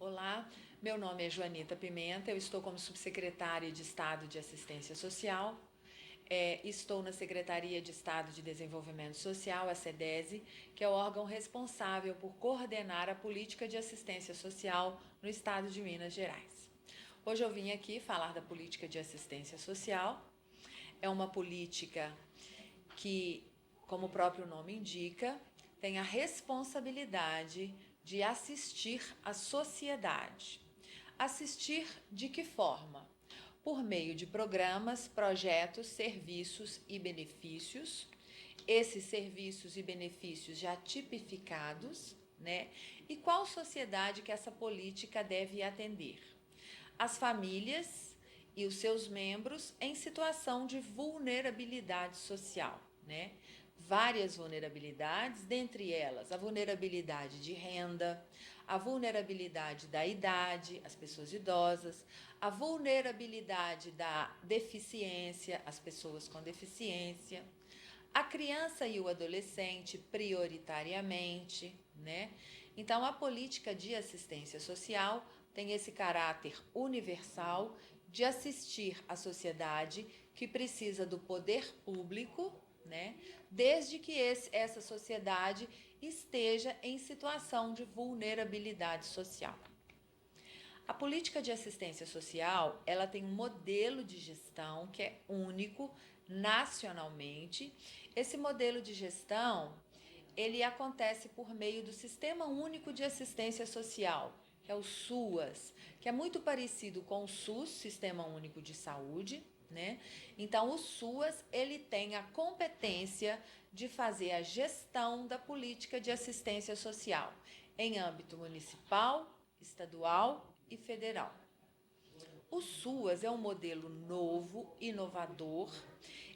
Olá, meu nome é Joanita Pimenta, eu estou como subsecretária de Estado de Assistência Social. Estou na Secretaria de Estado de Desenvolvimento Social, a SEDESE, que é o órgão responsável por coordenar a política de assistência social no estado de Minas Gerais. Hoje eu vim aqui falar da política de assistência social. É uma política que, como o próprio nome indica, tem a responsabilidade de assistir a sociedade. Assistir de que forma? Por meio de programas, projetos, serviços e benefícios. Esses serviços e benefícios já tipificados, né? E qual sociedade que essa política deve atender? As famílias e os seus membros em situação de vulnerabilidade social, né? Várias vulnerabilidades, dentre elas a vulnerabilidade de renda, a vulnerabilidade da idade, as pessoas idosas, a vulnerabilidade da deficiência, as pessoas com deficiência, a criança e o adolescente prioritariamente, né? Então a política de assistência social tem esse caráter universal de assistir a sociedade que precisa do poder público, né? Desde que essa sociedade esteja em situação de vulnerabilidade social. A política de assistência social, ela tem um modelo de gestão que é único nacionalmente. Esse modelo de gestão, ele acontece por meio do Sistema Único de Assistência Social, que é o SUAS, que é muito parecido com o SUS, Sistema Único de Saúde, né? Então, o SUAS, ele tem a competência de fazer a gestão da política de assistência social em âmbito municipal, estadual e federal. O SUAS é um modelo novo, inovador.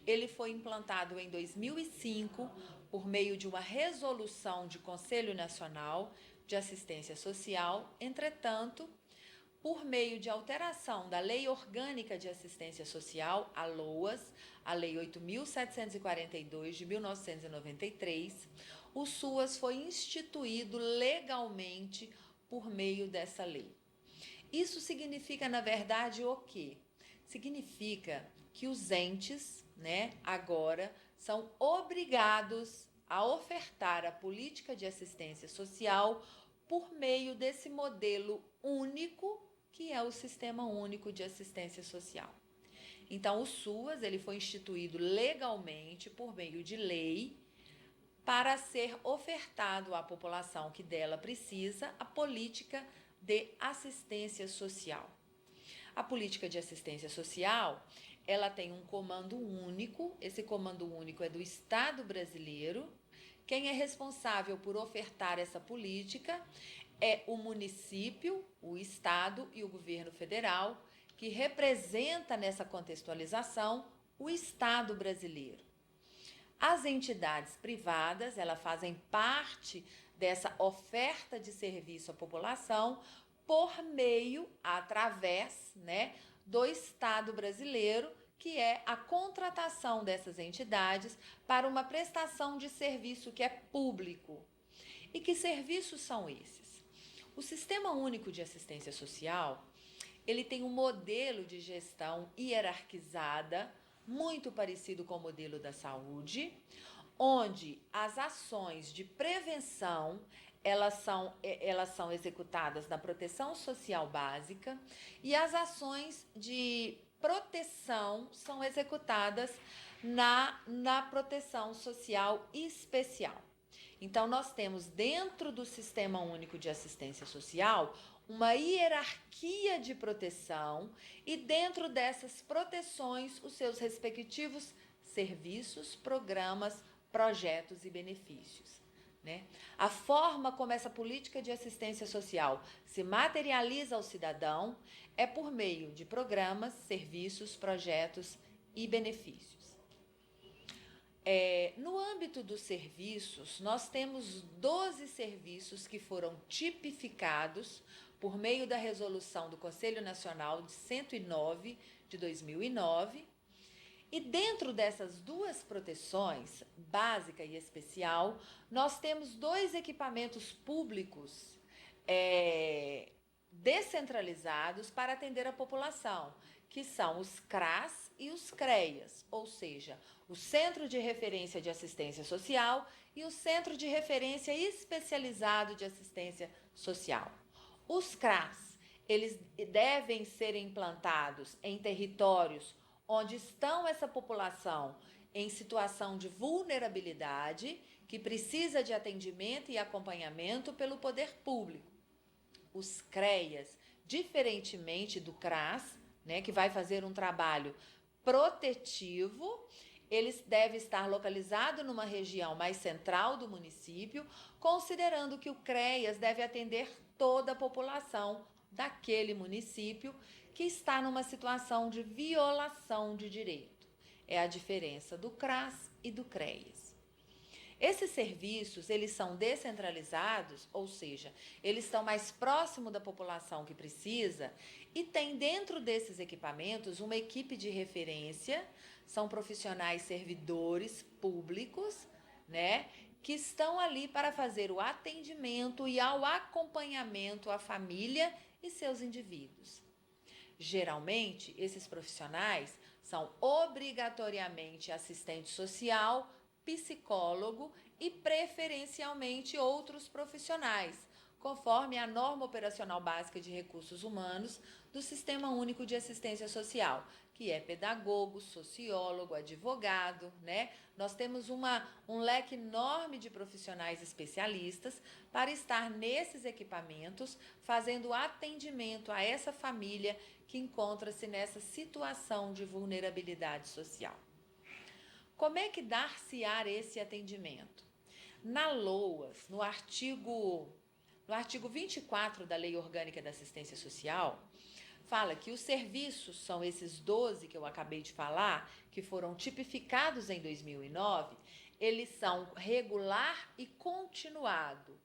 Ele foi implantado em 2005 por meio de uma resolução de Conselho Nacional de Assistência Social. Entretanto, por meio de alteração da Lei Orgânica de Assistência Social, a LOAS, a Lei 8.742 de 1993, o SUAS foi instituído legalmente por meio dessa lei. Isso significa, na verdade, o quê? Significa que os entes, né, agora são obrigados a ofertar a política de assistência social por meio desse modelo único que é o Sistema Único de Assistência Social. Então, o SUAS ele foi instituído legalmente por meio de lei para ser ofertado à população que dela precisa a política de assistência social. A política de assistência social, ela tem um comando único, esse comando único é do Estado brasileiro. Quem é responsável por ofertar essa política é o município, o Estado e o governo federal, que representa nessa contextualização o Estado brasileiro. As entidades privadas, elas fazem parte dessa oferta de serviço à população por meio, através, né, do Estado brasileiro, que é a contratação dessas entidades para uma prestação de serviço que é público. E que serviços são esses? O Sistema Único de Assistência Social, ele tem um modelo de gestão hierarquizada, muito parecido com o modelo da saúde, onde as ações de prevenção elas são executadas na proteção social básica e as ações de proteção são executadas na proteção social especial. Então, nós temos dentro do Sistema Único de Assistência Social uma hierarquia de proteção e dentro dessas proteções os seus respectivos serviços, programas, projetos e benefícios. Né? A forma como essa política de assistência social se materializa ao cidadão é por meio de programas, serviços, projetos e benefícios. No âmbito dos serviços, nós temos 12 serviços que foram tipificados por meio da resolução do Conselho Nacional de 109 de 2009. E dentro dessas duas proteções, básica e especial, nós temos dois equipamentos públicos descentralizados para atender a população, que são os CRAS e os CREAS, ou seja, o Centro de Referência de Assistência Social e o Centro de Referência Especializado de Assistência Social. Os CRAS, eles devem ser implantados em territórios onde estão essa população em situação de vulnerabilidade, que precisa de atendimento e acompanhamento pelo poder público. Os CREAS, diferentemente do CRAS, né, que vai fazer um trabalho protetivo, eles devem estar localizados numa região mais central do município, considerando que o CREAS deve atender toda a população daquele município que está numa situação de violação de direito. É a diferença do CRAS e do CREAS. Esses serviços, eles são descentralizados, ou seja, eles estão mais próximos da população que precisa e tem dentro desses equipamentos uma equipe de referência, são profissionais servidores públicos, né, que estão ali para fazer o atendimento e ao acompanhamento à família e seus indivíduos. Geralmente, esses profissionais são obrigatoriamente assistente social, psicólogo e preferencialmente outros profissionais, conforme a norma operacional básica de recursos humanos do Sistema Único de Assistência Social, que é pedagogo, sociólogo, advogado, né? Nós temos um leque enorme de profissionais especialistas para estar nesses equipamentos, fazendo atendimento a essa família que encontra-se nessa situação de vulnerabilidade social. Como é que dar-se-á esse atendimento? Na LOAS, no artigo 24 da Lei Orgânica da Assistência Social, fala que os serviços são esses 12 que eu acabei de falar, que foram tipificados em 2009, eles são regular e continuado.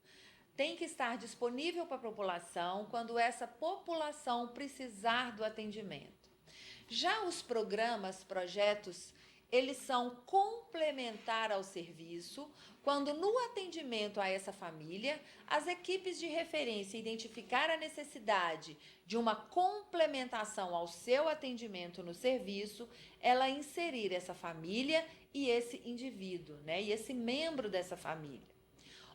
Tem que estar disponível para a população quando essa população precisar do atendimento. Já os programas, projetos, eles são complementar ao serviço, quando no atendimento a essa família, as equipes de referência identificar a necessidade de uma complementação ao seu atendimento no serviço, ela inserir essa família e esse indivíduo, né, e esse membro dessa família.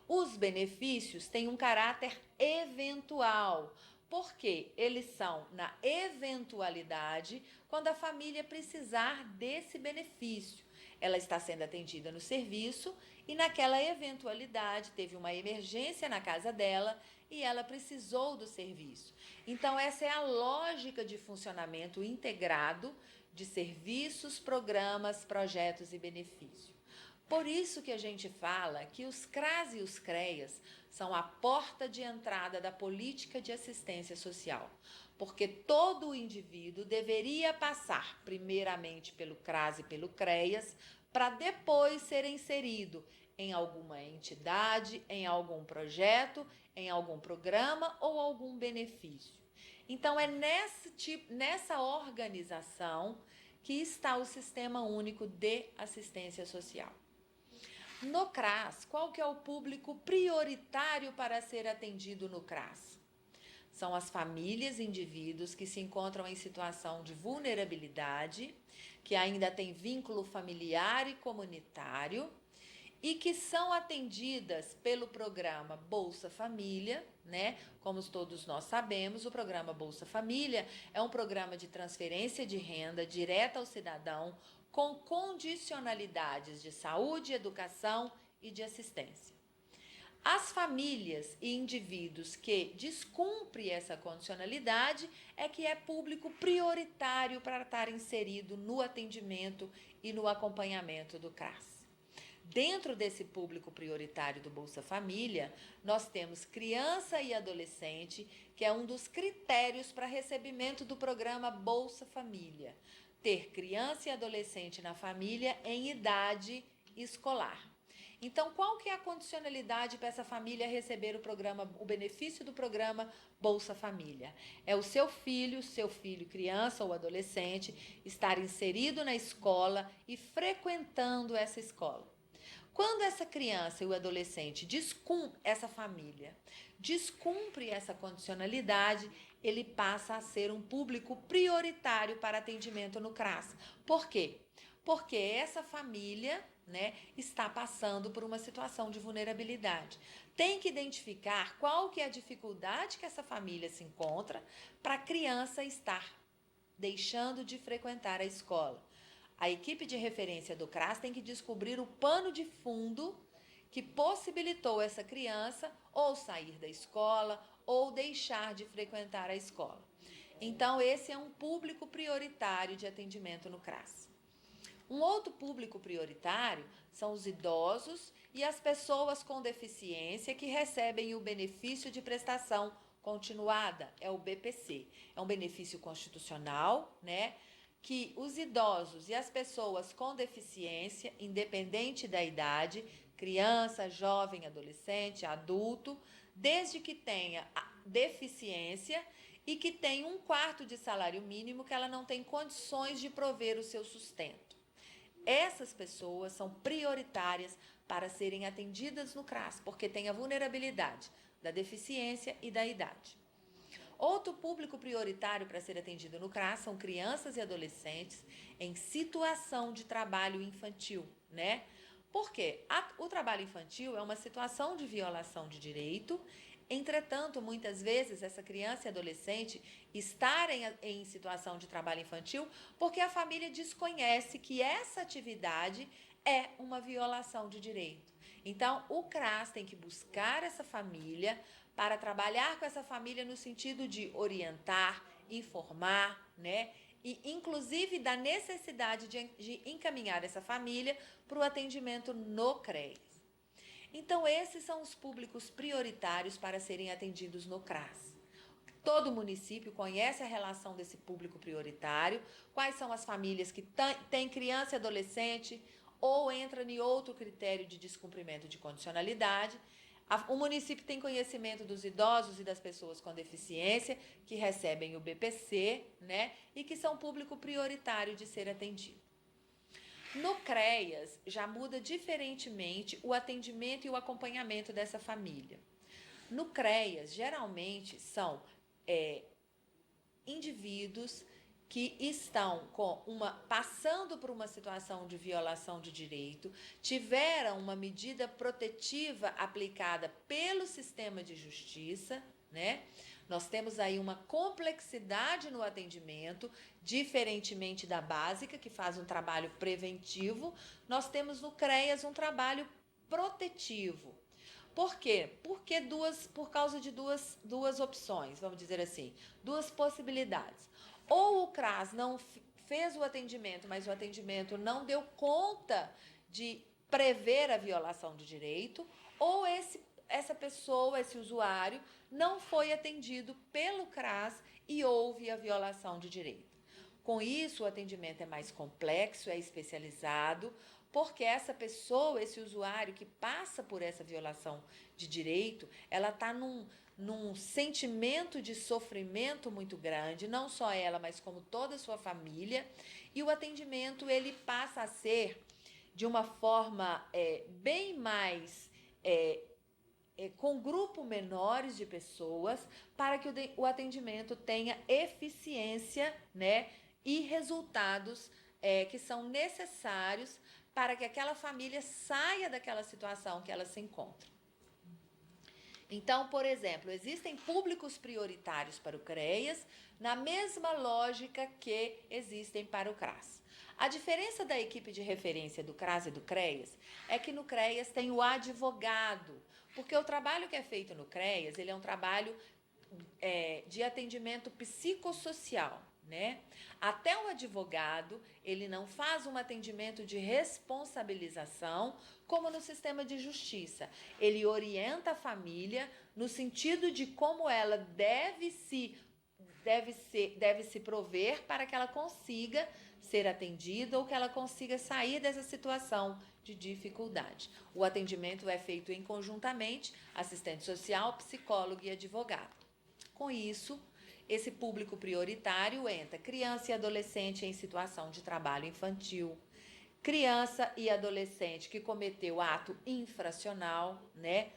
Os benefícios têm um caráter eventual, porque eles são na eventualidade quando a família precisar desse benefício. Ela está sendo atendida no serviço e naquela eventualidade teve uma emergência na casa dela e ela precisou do serviço. Então essa é a lógica de funcionamento integrado de serviços, programas, projetos e benefícios. Por isso que a gente fala que os CRAS e os CREAS são a porta de entrada da política de assistência social, porque todo indivíduo deveria passar primeiramente pelo CRAS e pelo CREAS para depois ser inserido em alguma entidade, em algum projeto, em algum programa ou algum benefício. Então é nessa organização que está o Sistema Único de Assistência Social. No CRAS, qual que é o público prioritário para ser atendido no CRAS? São as famílias e indivíduos que se encontram em situação de vulnerabilidade, que ainda têm vínculo familiar e comunitário e que são atendidas pelo programa Bolsa Família, né? Como todos nós sabemos, o programa Bolsa Família é um programa de transferência de renda direta ao cidadão, com condicionalidades de saúde, educação e de assistência. As famílias e indivíduos que descumprem essa condicionalidade é que é público prioritário para estar inserido no atendimento e no acompanhamento do CRAS. Dentro desse público prioritário do Bolsa Família, nós temos criança e adolescente, que é um dos critérios para recebimento do programa Bolsa Família. Ter criança e adolescente na família em idade escolar. Então, qual que é a condicionalidade para essa família receber o benefício do programa Bolsa Família? É o seu filho criança ou adolescente, estar inserido na escola e frequentando essa escola. Quando essa criança e o adolescente essa família descumpre essa condicionalidade, ele passa a ser um público prioritário para atendimento no CRAS. Por quê? Porque essa família, né, está passando por uma situação de vulnerabilidade. Tem que identificar qual que é a dificuldade que essa família se encontra para a criança estar deixando de frequentar a escola. A equipe de referência do CRAS tem que descobrir o pano de fundo que possibilitou essa criança ou sair da escola ou deixar de frequentar a escola. Então, esse é um público prioritário de atendimento no CRAS. Um outro público prioritário são os idosos e as pessoas com deficiência que recebem o benefício de prestação continuada, é o BPC. É um benefício constitucional, né? Que os idosos e as pessoas com deficiência, independente da idade, criança, jovem, adolescente, adulto, desde que tenha deficiência e que tenha 1/4 de salário mínimo, que ela não tem condições de prover o seu sustento. Essas pessoas são prioritárias para serem atendidas no CRAS, porque tem a vulnerabilidade da deficiência e da idade. Outro público prioritário para ser atendido no CRAS são crianças e adolescentes em situação de trabalho infantil, né? Porque o trabalho infantil é uma situação de violação de direito. Entretanto, muitas vezes, essa criança e adolescente estarem em situação de trabalho infantil porque a família desconhece que essa atividade é uma violação de direito. Então, o CRAS tem que buscar essa família para trabalhar com essa família no sentido de orientar, informar, né? E, inclusive, da necessidade de encaminhar essa família para o atendimento no CREAS. Então, esses são os públicos prioritários para serem atendidos no CRAS. Todo município conhece a relação desse público prioritário, quais são as famílias que têm criança e adolescente ou entram em outro critério de descumprimento de condicionalidade. O município tem conhecimento dos idosos e das pessoas com deficiência que recebem o BPC, né, e que são público prioritário de ser atendido. No CREAS, já muda diferentemente o atendimento e o acompanhamento dessa família. No CREAS, geralmente, são indivíduos que estão passando por uma situação de violação de direito, tiveram uma medida protetiva aplicada pelo sistema de justiça, né? Nós temos aí uma complexidade no atendimento, diferentemente da básica, que faz um trabalho preventivo, nós temos no CREAS um trabalho protetivo. Por quê? Por causa de duas opções, vamos dizer assim, duas possibilidades. Ou o CRAS não fez o atendimento, mas o atendimento não deu conta de prever a violação de direito, ou essa pessoa, esse usuário, não foi atendido pelo CRAS e houve a violação de direito. Com isso, o atendimento é mais complexo, é especializado, porque essa pessoa, esse usuário que passa por essa violação de direito, ela está num sentimento de sofrimento muito grande, não só ela, mas como toda a sua família, e o atendimento ele passa a ser de uma forma bem mais com grupo menores de pessoas, para que o atendimento tenha eficiência, né, e resultados que são necessários para que aquela família saia daquela situação que ela se encontra. Então, por exemplo, existem públicos prioritários para o CREAS, na mesma lógica que existem para o CRAS. A diferença da equipe de referência do CRAS e do CREAS é que no CREAS tem o advogado, porque o trabalho que é feito no CREAS, ele é um trabalho de atendimento psicossocial, né? Até o advogado, ele não faz um atendimento de responsabilização como no sistema de justiça. Ele orienta a família no sentido de como ela deve se prover para que ela consiga ser atendida ou que ela consiga sair dessa situação de dificuldade. O atendimento é feito em conjuntamente, assistente social, psicólogo e advogado. Com isso, esse público prioritário entra criança e adolescente em situação de trabalho infantil, criança e adolescente que cometeu ato infracional, né?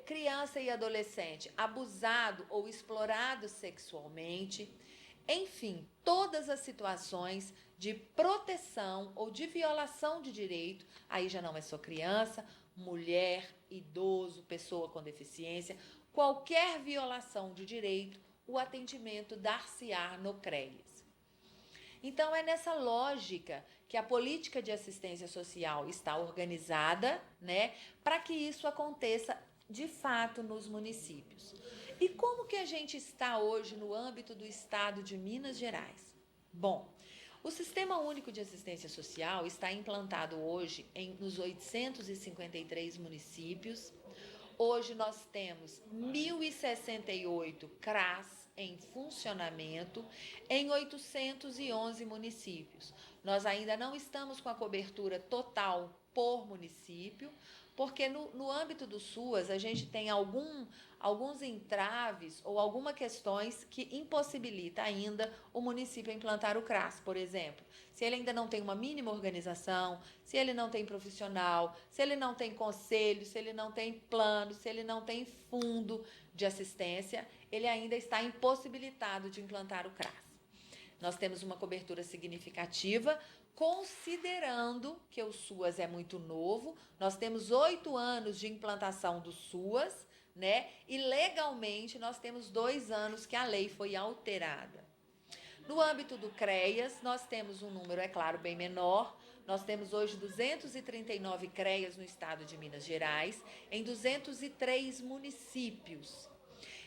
criança e adolescente abusado ou explorado sexualmente, enfim, todas as situações de proteção ou de violação de direito, aí já não é só criança, mulher, idoso, pessoa com deficiência, qualquer violação de direito, o atendimento dar-se-á no CREAS. Então, é nessa lógica que a política de assistência social está organizada, né, para que isso aconteça de fato nos municípios. E como que a gente está hoje no âmbito do estado de Minas Gerais? Bom, o Sistema Único de Assistência Social está implantado hoje nos 853 municípios. Hoje nós temos 1.068 CRAS em funcionamento em 811 municípios. Nós ainda não estamos com a cobertura total por município, porque no âmbito do SUAS a gente tem alguns entraves ou algumas questões que impossibilita ainda o município a implantar o CRAS, por exemplo. Se ele ainda não tem uma mínima organização, se ele não tem profissional, se ele não tem conselho, se ele não tem plano, se ele não tem fundo de assistência, ele ainda está impossibilitado de implantar o CRAS. Nós temos uma cobertura significativa, considerando que o SUAS é muito novo, nós temos 8 anos de implantação do SUAS, né? E legalmente nós temos 2 anos que a lei foi alterada. No âmbito do CREAS, nós temos um número, é claro, bem menor. Nós temos hoje 239 CREAS no estado de Minas Gerais, em 203 municípios.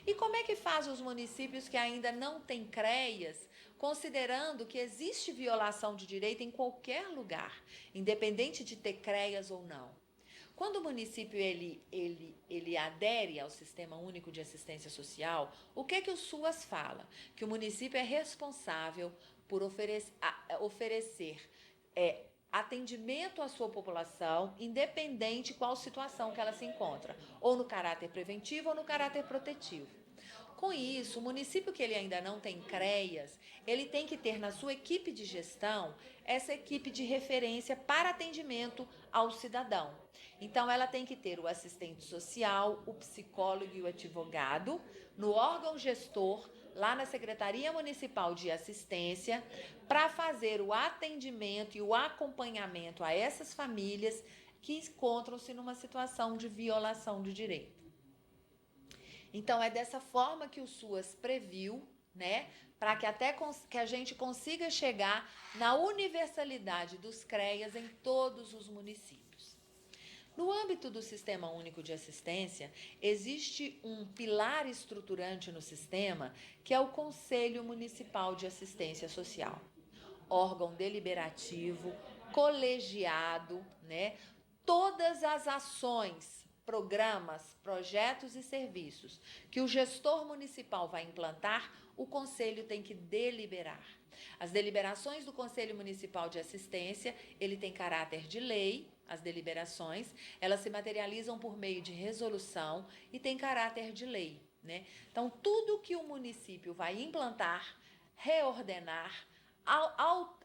E como é que faz os municípios que ainda não têm CREAS, considerando que existe violação de direito em qualquer lugar, independente de ter CREAS ou não? Quando o município ele adere ao Sistema Único de Assistência Social, o que o SUAS fala? Que o município é responsável por oferecer atendimento à sua população, independente qual situação que ela se encontra, ou no caráter preventivo ou no caráter protetivo. Com isso, o município que ele ainda não tem CREAS, ele tem que ter na sua equipe de gestão essa equipe de referência para atendimento ao cidadão. Então, ela tem que ter o assistente social, o psicólogo e o advogado no órgão gestor, lá na Secretaria Municipal de Assistência, para fazer o atendimento e o acompanhamento a essas famílias que encontram-se numa situação de violação de direito. Então, é dessa forma que o SUAS previu, né, para que até que a gente consiga chegar na universalidade dos CREAS em todos os municípios. No âmbito do Sistema Único de Assistência, existe um pilar estruturante no sistema, que é o Conselho Municipal de Assistência Social. Órgão deliberativo, colegiado, né? Todas as ações, programas, projetos e serviços que o gestor municipal vai implantar, o Conselho tem que deliberar. As deliberações do Conselho Municipal de Assistência, ele tem caráter de lei, as deliberações, elas se materializam por meio de resolução e tem caráter de lei, né? Então, tudo que o município vai implantar, reordenar,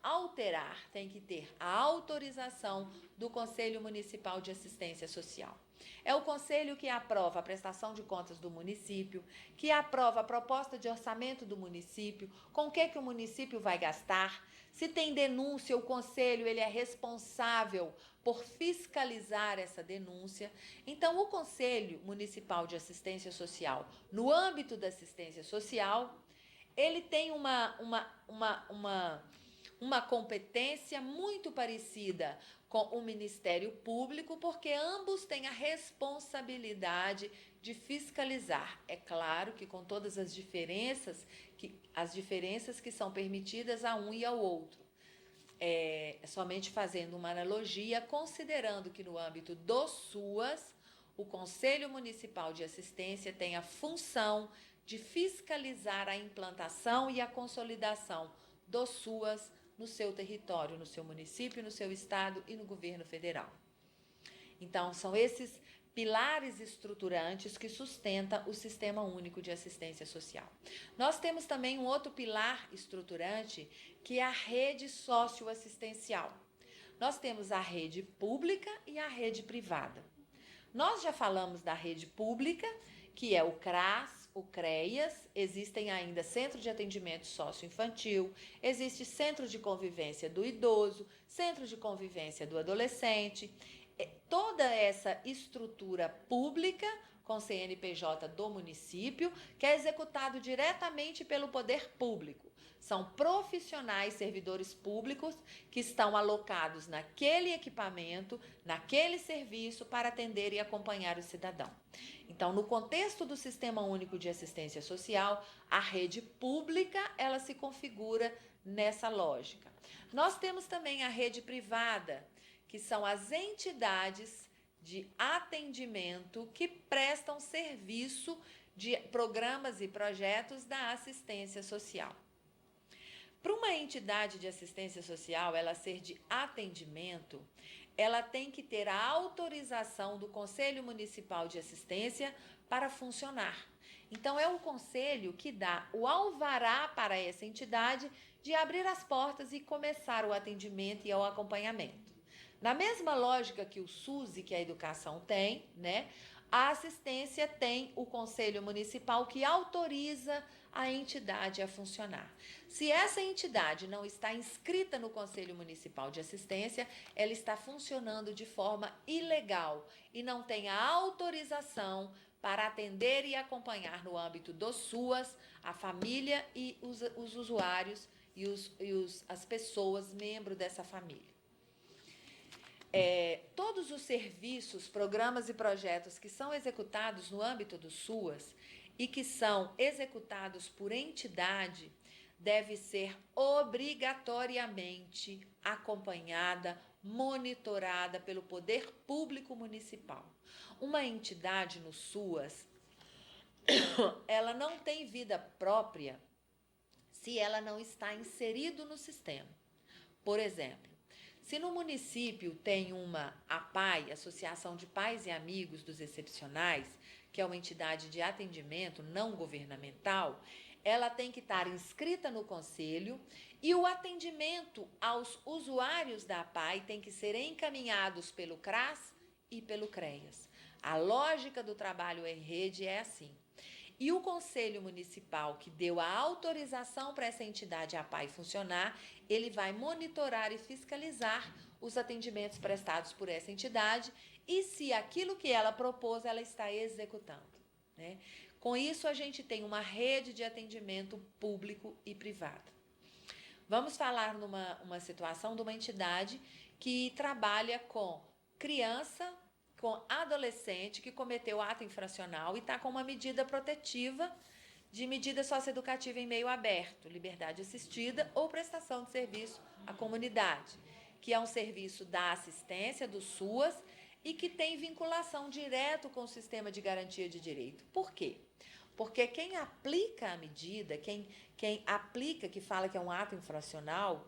alterar, tem que ter a autorização do Conselho Municipal de Assistência Social. É o conselho que aprova a prestação de contas do município, que aprova a proposta de orçamento do município, com o que o município vai gastar. Se tem denúncia, o conselho ele é responsável por fiscalizar essa denúncia. Então, o Conselho Municipal de Assistência Social, no âmbito da assistência social, ele tem uma competência muito parecida com o Ministério Público, porque ambos têm a responsabilidade de fiscalizar. É claro que com todas as diferenças que são permitidas a um e ao outro. Somente fazendo uma analogia, considerando que no âmbito do SUAS, o Conselho Municipal de Assistência tem a função de fiscalizar a implantação e a consolidação do SUAS no seu território, no seu município, no seu estado e no governo federal. Então, são esses pilares estruturantes que sustentam o Sistema Único de Assistência Social. Nós temos também um outro pilar estruturante, que é a rede socioassistencial. Nós temos a rede pública e a rede privada. Nós já falamos da rede pública, que é o CRAS, o CREAS, existem ainda centro de atendimento socioinfantil, existe centro de convivência do idoso, centro de convivência do adolescente. Toda essa estrutura pública com CNPJ do município, que é executado diretamente pelo poder público. São profissionais servidores públicos que estão alocados naquele equipamento, naquele serviço para atender e acompanhar o cidadão. Então, no contexto do Sistema Único de Assistência Social, a rede pública, ela se configura nessa lógica. Nós temos também a rede privada, que são as entidades de atendimento que prestam serviço de programas e projetos da assistência social. Para uma entidade de assistência social, ela ser de atendimento, ela tem que ter a autorização do Conselho Municipal de Assistência para funcionar. Então, é o conselho que dá o alvará para essa entidade de abrir as portas e começar o atendimento e o acompanhamento. Na mesma lógica que o SUS e que a educação tem, né, a assistência tem o Conselho Municipal que autoriza a entidade a funcionar. Se essa entidade não está inscrita no Conselho Municipal de Assistência, ela está funcionando de forma ilegal e não tem a autorização para atender e acompanhar no âmbito do SUAS a família e os usuários e as pessoas membros dessa família. Todos os serviços, programas e projetos que são executados no âmbito do SUAS e que são executados por entidade deve ser obrigatoriamente acompanhada, monitorada pelo poder público municipal. Uma entidade no SUAS, ela não tem vida própria se ela não está inserido no sistema. Por exemplo, se no município tem uma APAI, Associação de Pais e Amigos dos Excepcionais, que é uma entidade de atendimento não governamental, ela tem que estar inscrita no conselho e o atendimento aos usuários da APAI tem que ser encaminhados pelo CRAS e pelo CREAS. A lógica do trabalho em rede é assim. E o Conselho Municipal que deu a autorização para essa entidade APAI funcionar, ele vai monitorar e fiscalizar os atendimentos prestados por essa entidade e se aquilo que ela propôs, ela está executando, né? Com isso, a gente tem uma rede de atendimento público e privado. Vamos falar numa situação de uma entidade que trabalha com criança, com adolescente que cometeu ato infracional e está com uma medida protetiva de medida socioeducativa em meio aberto, liberdade assistida ou prestação de serviço à comunidade, que é um serviço da assistência, do SUAS, e que tem vinculação direta com o sistema de garantia de direito. Por quê? Porque quem aplica a medida, quem aplica, que fala que é um ato infracional,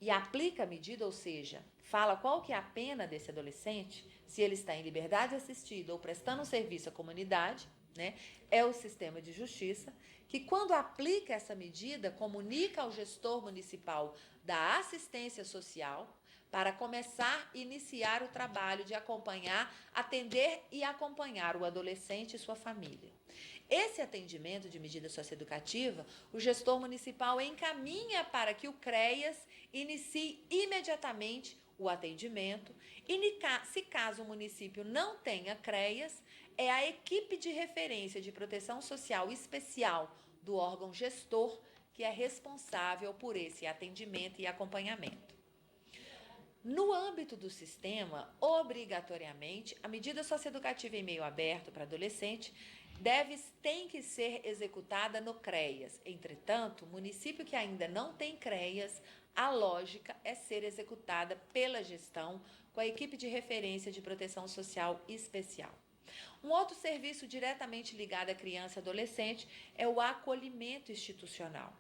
e aplica a medida, ou seja, fala qual que é a pena desse adolescente, se ele está em liberdade assistida ou prestando um serviço à comunidade, né, é o sistema de justiça, que quando aplica essa medida, comunica ao gestor municipal da assistência social para começar a iniciar o trabalho de acompanhar, atender e acompanhar o adolescente e sua família. Esse atendimento de medida socioeducativa, o gestor municipal encaminha para que o CREAS inicie imediatamente o atendimento e, se caso o município não tenha CREAS, é a equipe de referência de proteção social especial do órgão gestor que é responsável por esse atendimento e acompanhamento. No âmbito do sistema, obrigatoriamente, a medida socioeducativa em meio aberto para adolescente tem que ser executada no CREAS. Entretanto, o município que ainda não tem CREAS, a lógica é ser executada pela gestão com a equipe de referência de proteção social especial. Um outro serviço diretamente ligado à criança e adolescente é o acolhimento institucional.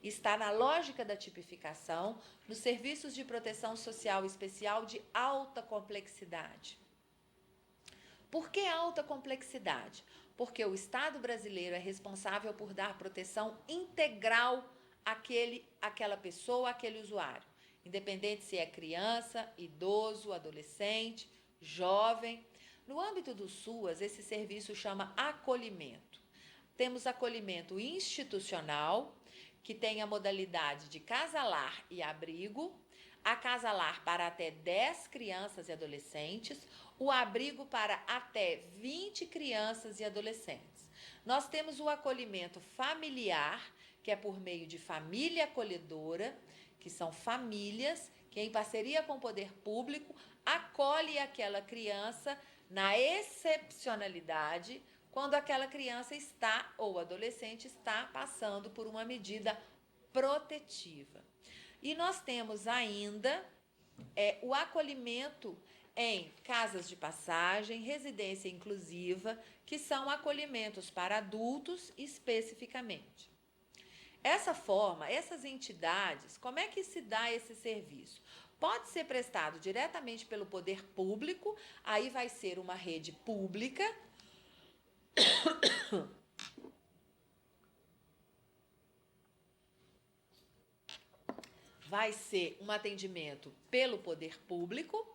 Está na lógica da tipificação nos serviços de proteção social especial de alta complexidade. Por que alta complexidade? Porque o Estado brasileiro é responsável por dar proteção integral àquela pessoa, àquele usuário, independente se é criança, idoso, adolescente, jovem. No âmbito do SUAS, esse serviço chama acolhimento. Temos acolhimento institucional, que tem a modalidade de casa-lar e abrigo, a casa-lar para até 10 crianças e adolescentes, o abrigo para até 20 crianças e adolescentes. Nós temos o acolhimento familiar, que é por meio de família acolhedora, que são famílias que, em parceria com o poder público, acolhe aquela criança na excepcionalidade, quando aquela criança está ou adolescente está passando por uma medida protetiva. E nós temos ainda o acolhimento em casas de passagem, residência inclusiva, que são acolhimentos para adultos especificamente. Essa forma, essas entidades, como é que se dá esse serviço? Pode ser prestado diretamente pelo poder público, aí vai ser uma rede pública. Vai ser um atendimento pelo poder público,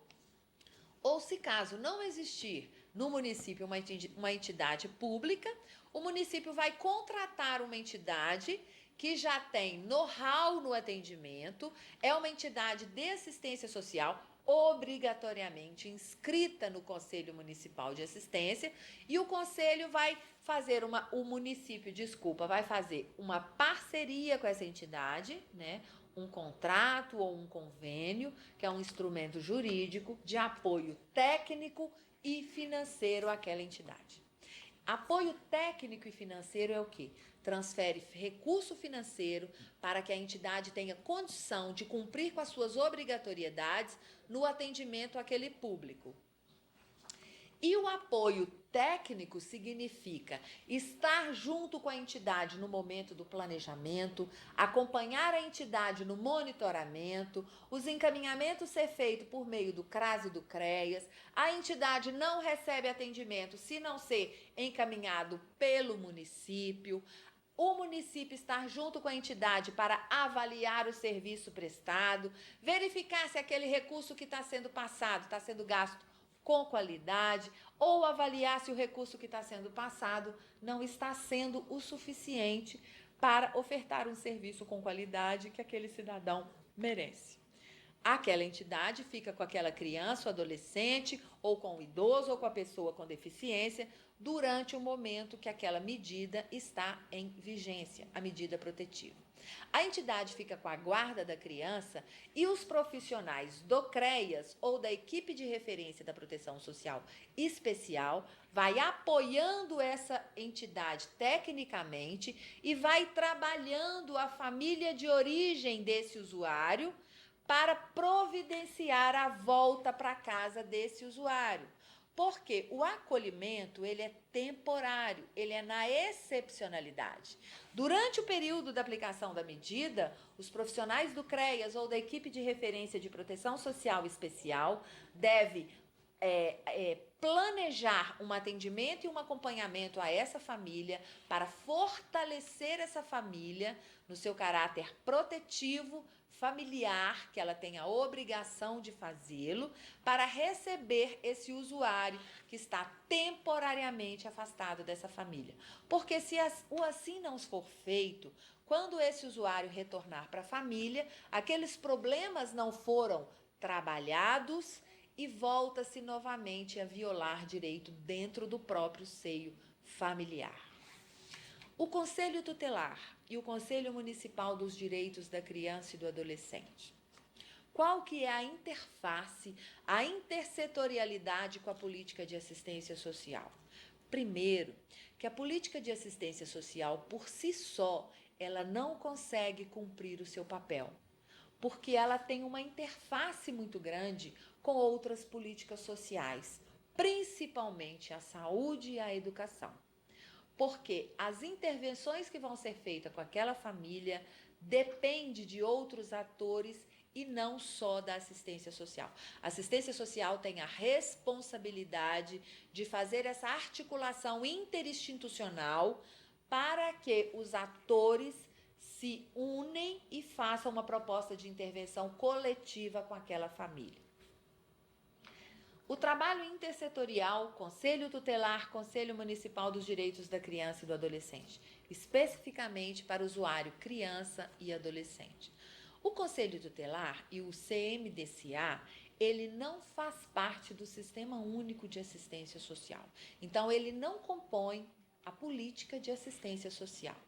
ou se caso não existir no município uma entidade pública, o município vai contratar uma entidade que já tem know-how no atendimento, é uma entidade de assistência social, obrigatoriamente inscrita no Conselho Municipal de Assistência, e o Conselho vai fazer vai fazer uma parceria com essa entidade, né? Um contrato ou um convênio, que é um instrumento jurídico de apoio técnico e financeiro àquela entidade. Apoio técnico e financeiro é o quê? Transfere recurso financeiro para que a entidade tenha condição de cumprir com as suas obrigatoriedades no atendimento àquele público. E o apoio técnico significa estar junto com a entidade no momento do planejamento, acompanhar a entidade no monitoramento, os encaminhamentos ser feitos por meio do CRAS e do CREAS, a entidade não recebe atendimento se não ser encaminhado pelo município, o município estar junto com a entidade para avaliar o serviço prestado, verificar se aquele recurso que está sendo passado, está sendo gasto com qualidade, ou avaliar se o recurso que está sendo passado não está sendo o suficiente para ofertar um serviço com qualidade que aquele cidadão merece. Aquela entidade fica com aquela criança, o adolescente, ou com o idoso, ou com a pessoa com deficiência, durante o momento que aquela medida está em vigência, a medida protetiva. A entidade fica com a guarda da criança e os profissionais do CREAS ou da equipe de referência da proteção social especial vai apoiando essa entidade tecnicamente e vai trabalhando a família de origem desse usuário para providenciar a volta para casa desse usuário. Porque o acolhimento, ele é temporário, ele é na excepcionalidade. Durante o período da aplicação da medida, os profissionais do CREAS ou da equipe de referência de proteção social especial devem planejar um atendimento e um acompanhamento a essa família para fortalecer essa família no seu caráter protetivo, familiar, que ela tem a obrigação de fazê-lo, para receber esse usuário que está temporariamente afastado dessa família. Porque se o assim não for feito, quando esse usuário retornar para a família, aqueles problemas não foram trabalhados e volta-se novamente a violar direito dentro do próprio seio familiar. O Conselho Tutelar e o Conselho Municipal dos Direitos da Criança e do Adolescente. Qual que é a interface, a intersetorialidade com a política de assistência social? Primeiro, que a política de assistência social, por si só, ela não consegue cumprir o seu papel, porque ela tem uma interface muito grande com outras políticas sociais, principalmente a saúde e a educação. Porque as intervenções que vão ser feitas com aquela família dependem de outros atores e não só da assistência social. A assistência social tem a responsabilidade de fazer essa articulação interinstitucional para que os atores se unem e façam uma proposta de intervenção coletiva com aquela família. O trabalho intersetorial, Conselho Tutelar, Conselho Municipal dos Direitos da Criança e do Adolescente, especificamente para o usuário criança e adolescente. O Conselho Tutelar e o CMDCA, ele não faz parte do Sistema Único de Assistência Social. Então, ele não compõe a política de assistência social.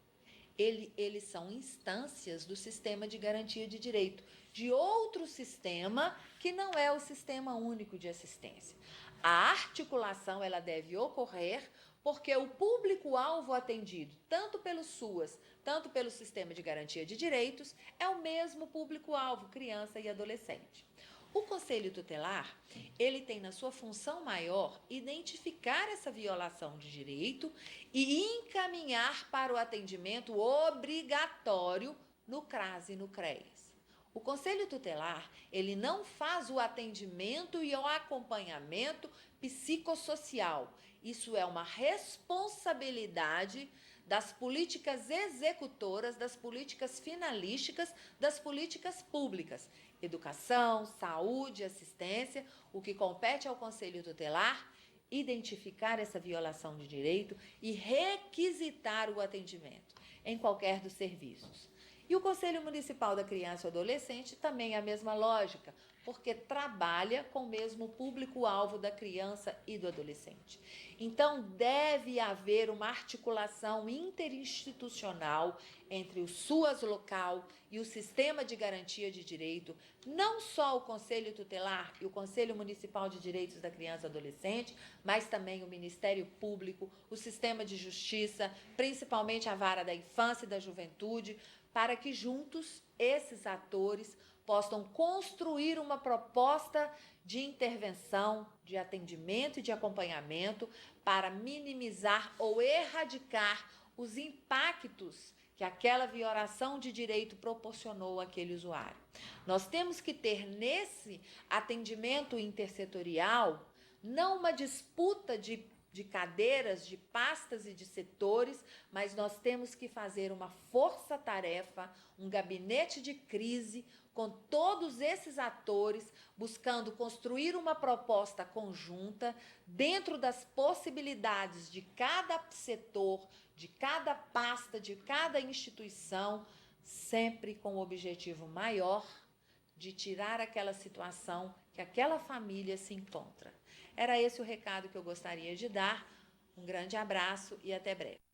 Eles são instâncias do sistema de garantia de direito, de outro sistema que não é o Sistema Único de Assistência. A articulação ela deve ocorrer porque o público-alvo atendido, tanto pelo SUAS, tanto pelo Sistema de Garantia de Direitos, é o mesmo público-alvo, criança e adolescente. O Conselho Tutelar, ele tem na sua função maior identificar essa violação de direito e encaminhar para o atendimento obrigatório no CRAS e no CREAS. O Conselho Tutelar, ele não faz o atendimento e o acompanhamento psicossocial. Isso é uma responsabilidade das políticas executoras, das políticas finalísticas, das políticas públicas. Educação, saúde, assistência, o que compete ao Conselho Tutelar, identificar essa violação de direito e requisitar o atendimento em qualquer dos serviços. E o Conselho Municipal da Criança e Adolescente também é a mesma lógica, porque trabalha com o mesmo público-alvo da criança e do adolescente. Então, deve haver uma articulação interinstitucional entre o SUAS local e o Sistema de Garantia de Direito, não só o Conselho Tutelar e o Conselho Municipal de Direitos da Criança e Adolescente, mas também o Ministério Público, o Sistema de Justiça, principalmente a Vara da Infância e da Juventude, para que juntos esses atores possam construir uma proposta de intervenção, de atendimento e de acompanhamento para minimizar ou erradicar os impactos que aquela violação de direito proporcionou àquele usuário. Nós temos que ter nesse atendimento intersetorial não uma disputa de cadeiras, de pastas e de setores, mas nós temos que fazer uma força-tarefa, um gabinete de crise com todos esses atores, buscando construir uma proposta conjunta dentro das possibilidades de cada setor, de cada pasta, de cada instituição, sempre com o objetivo maior de tirar aquela situação que aquela família se encontra. Era esse o recado que eu gostaria de dar. Um grande abraço e até breve.